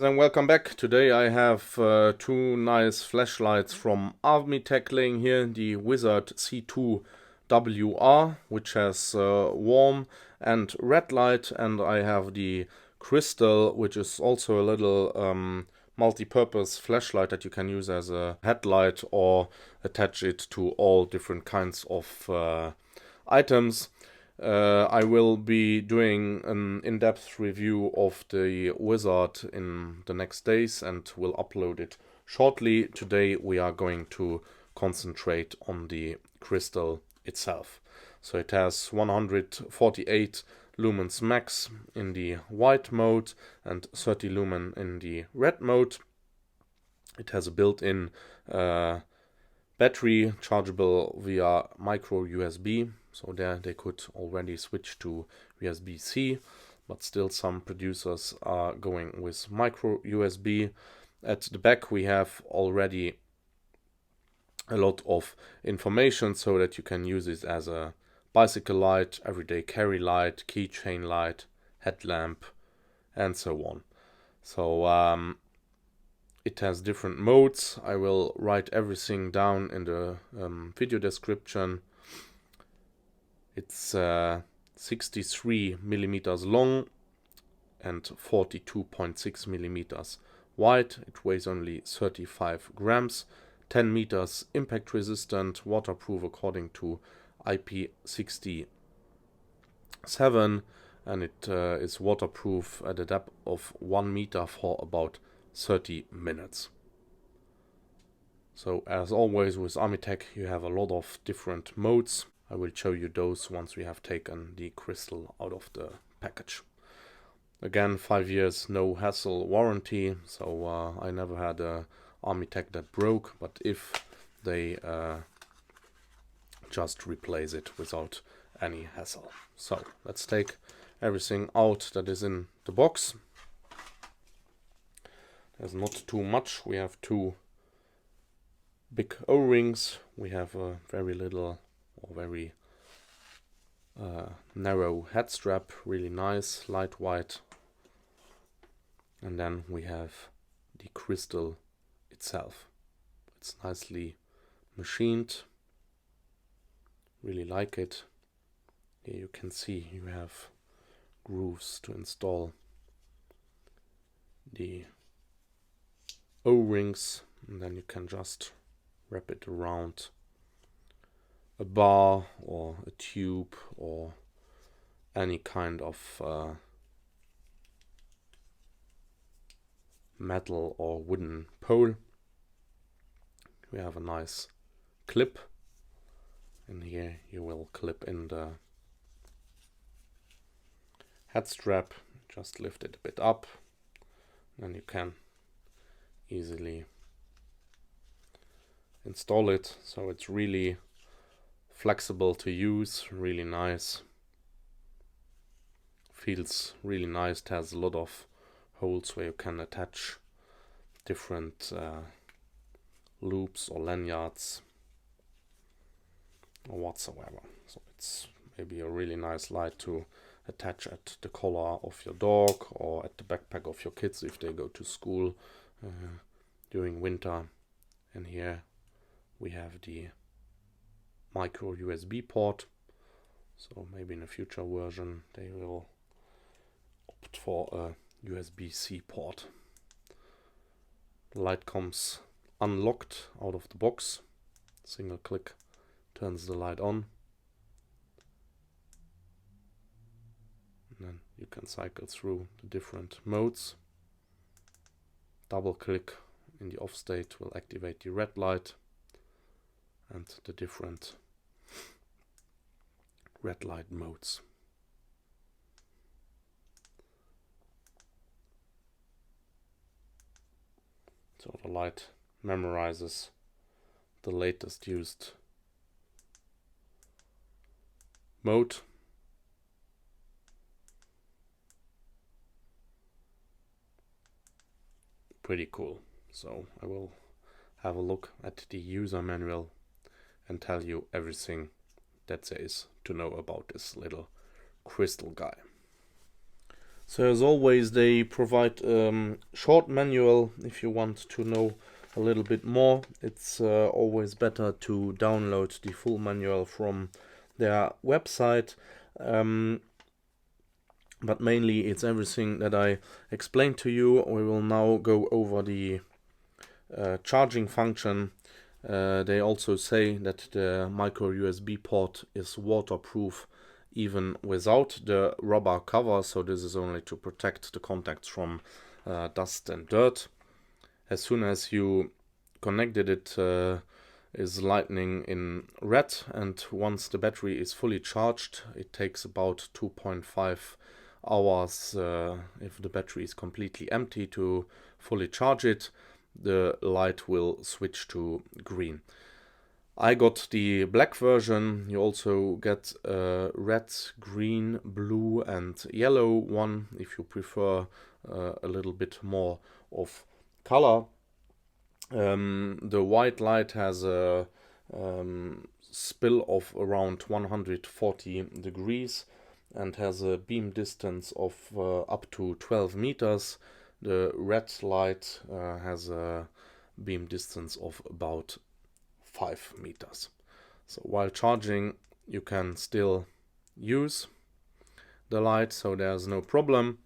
Then welcome back. Today I have two nice flashlights from ARMYTEK laying here. The Wizard C2WR, which has warm and red light, and I have the Crystal, which is also a little multi-purpose flashlight that you can use as a headlight or attach it to all different kinds of items. I will be doing an in-depth review of the Wizard in the next days and will upload it shortly. Today we are going to concentrate on the Crystal itself. So it has 148 lumens max in the white mode and 30 lumen in the red mode. It has a built-in battery chargeable via micro USB. So there they could already switch to USB-C, but still some producers are going with micro USB. At the back we have already a lot of information so that you can use it as a bicycle light, everyday carry light, keychain light, headlamp, and so on. So it has different modes. I will write everything down in the video description. It's 63 millimeters long and 42.6 millimeters wide. It weighs only 35 grams, 10 meters impact resistant, waterproof according to IP67, and it is waterproof at a depth of 1 meter for about 30 minutes. So as always with ARMYTEK you have a lot of different modes. I will show you those once we have taken the Crystal out of the package. Again, 5 years no hassle warranty, so I never had a ARMYTEK that broke, but if they just replace it without any hassle. So let's take everything out that is in the box. There's not too much. We have two big O-rings. We have a very little or very narrow head strap, really nice, lightweight. And then we have the Crystal itself. It's nicely machined. Really like it. Here you can see you have grooves to install the O-rings, and then you can just wrap it around a bar or a tube or any kind of metal or wooden pole. We have a nice clip, and here you will clip in the head strap. Just lift it a bit up, and you can easily install it. So it's really flexible to use, really nice. Feels really nice. It has a lot of holes where you can attach different loops or lanyards or whatsoever. So it's maybe a really nice light to attach at the collar of your dog or at the backpack of your kids if they go to school during winter. And here we have the micro USB port, so maybe in a future version they will opt for a USB-C port. The light comes unlocked out of the box. Single click turns the light on, and then you can cycle through the different modes. Double click in the off state will activate the red light and the different red light modes. So the light memorizes the latest used mode. Pretty cool. So I will have a look at the user manual and tell you everything that there is to know about this little Crystal guy. So as always, they provide short manual. If you want to know a little bit more, it's always better to download the full manual from their website. But mainly it's everything that I explained to you. We will now go over the charging function. They also say that the micro USB port is waterproof even without the rubber cover, so this is only to protect the contacts from dust and dirt. As soon as you connected it, is lightning in red, and once the battery is fully charged, it takes about 2.5 hours if the battery is completely empty to fully charge it. The light will switch to green. I got the black version. You also get a red, green, blue and yellow one if you prefer a little bit more of color. The white light has a spill of around 140 degrees and has a beam distance of up to 12 meters. The red light has a beam distance of about 5 meters. So while charging, you can still use the light, so there's no problem.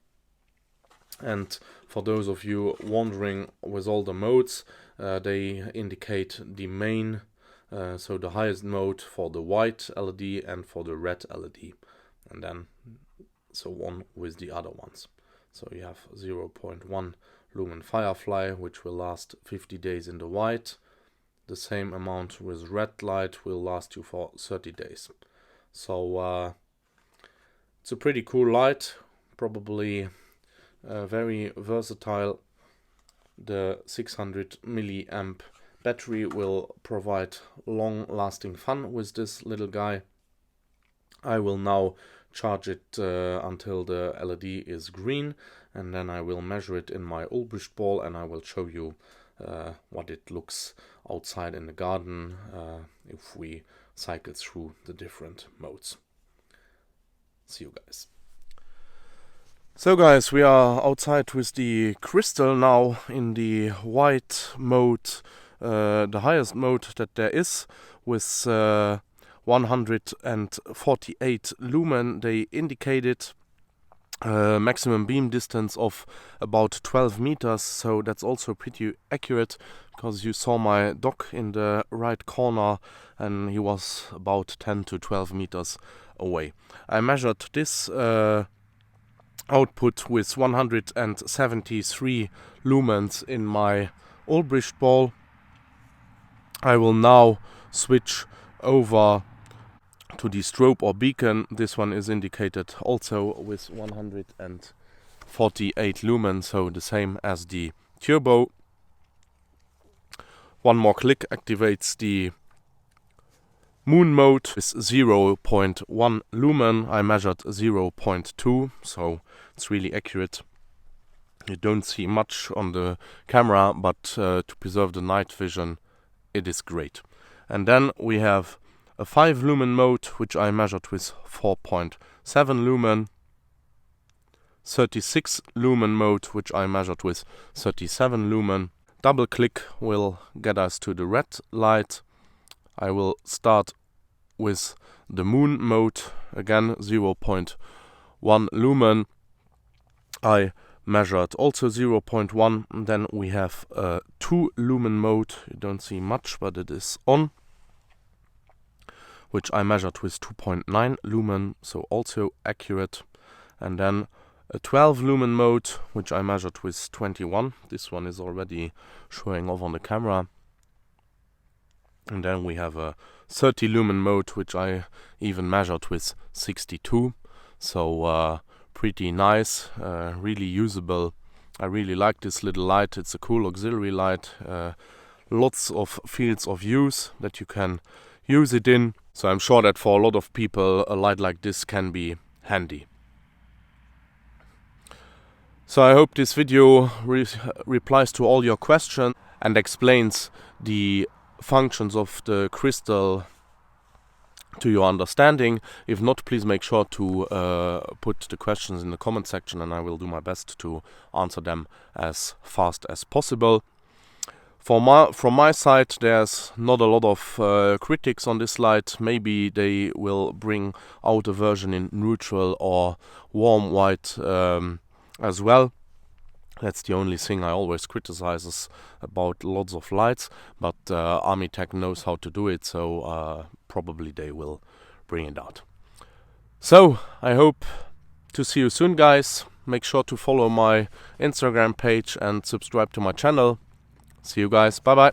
And for those of you wondering with all the modes, they indicate the main, so the highest mode for the white LED and for the red LED, and then so on with the other ones. So you have 0.1 Lumen Firefly, which will last 50 days in the white. The same amount with red light will last you for 30 days. So it's a pretty cool light, probably very versatile. The 600 milliamp battery will provide long-lasting fun with this little guy. I will now charge it until the LED is green, and then I will measure it in my ulbrichtball, and I will show you what it looks outside in the garden if we cycle through the different modes. See you guys. So guys, we are outside with the Crystal now in the white mode, the highest mode that there is, with 148 lumen. They indicated maximum beam distance of about 12 meters, so that's also pretty accurate, because you saw my dog in the right corner and he was about 10 to 12 meters away. I measured this output with 173 lumens in my ulbrichtball. I will now switch over to the strobe or beacon. This one is indicated also with 148 lumen, so the same as the turbo. One more click activates the moon mode with 0.1 lumen. I measured 0.2, so it's really accurate. You don't see much on the camera, but to preserve the night vision, it is great. And then we have a 5 lumen mode, which I measured with 4.7 lumen. 36 lumen mode, which I measured with 37 lumen. Double click will get us to the red light. I will start with the moon mode, again 0.1 lumen. I measured also 0.1. Then we have a 2 lumen mode. You don't see much, but it is on, which I measured with 2.9 lumen, so also accurate. And then a 12 lumen mode, which I measured with 21. This one is already showing off on the camera. And then we have a 30 lumen mode, which I even measured with 62. So pretty nice, really usable. I really like this little light. It's a cool auxiliary light. Lots of fields of use that you can use it in. So I'm sure that for a lot of people a light like this can be handy. So I hope this video replies to all your questions and explains the functions of the Crystal to your understanding. If not, please make sure to put the questions in the comment section, and I will do my best to answer them as fast as possible. From my side, there's not a lot of critics on this light. Maybe they will bring out a version in neutral or warm white as well. That's the only thing I always criticize about lots of lights, but ARMYTEK knows how to do it, so probably they will bring it out. So I hope to see you soon, guys. Make sure to follow my Instagram page and subscribe to my channel. See you guys. Bye bye.